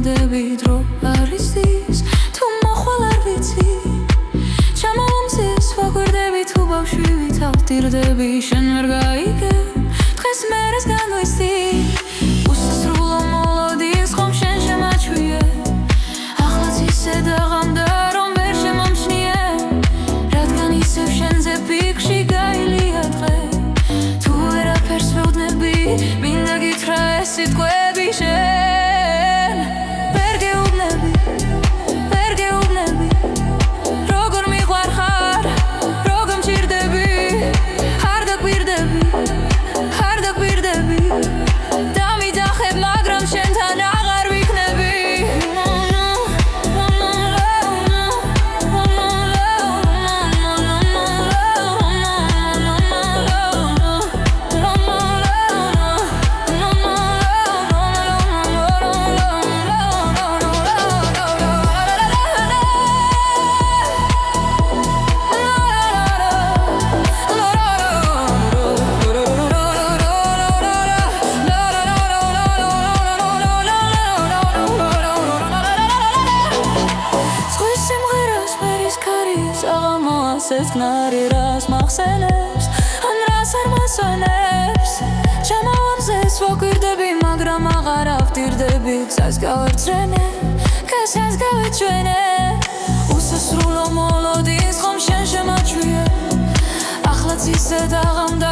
მოდები დრო არისტის თუ მოხვალ არ ვიცი ჩამოვამზეს ვაგვირდები თუ ბავშვი ვითავდირდები შენ ვერ გაიგებ დღეს მერეს განვისდი უსასრულო მოლოდის ხომ შენ შემაჩვიე ახლაც ისე დაღამდა რომ ვერ შემომჩნიე რადგან ისევ შენზე ფიქრში გაილია დღე თუ ვერაფერს ვეუბნები მინდა გითხრა ეს სიტყვები შენ ვერ გეუბნები როგორ მიყვარხარ როგორ მჭირდები არ დაგვირდები დამიდახებ მაგრამ შენთან აღარ ვიქნები სეცნარი რას მახსენებს ან რას არ მასვენებს ჩამოვამზეს ვაგვირდები მაგრამ აღარ ავდირდები გზას გავარცრენე გასას გავეჩვენე უსასრულო მოლოდის ხომ შენ შემაჩვიე ახლაც ისე დაღამდა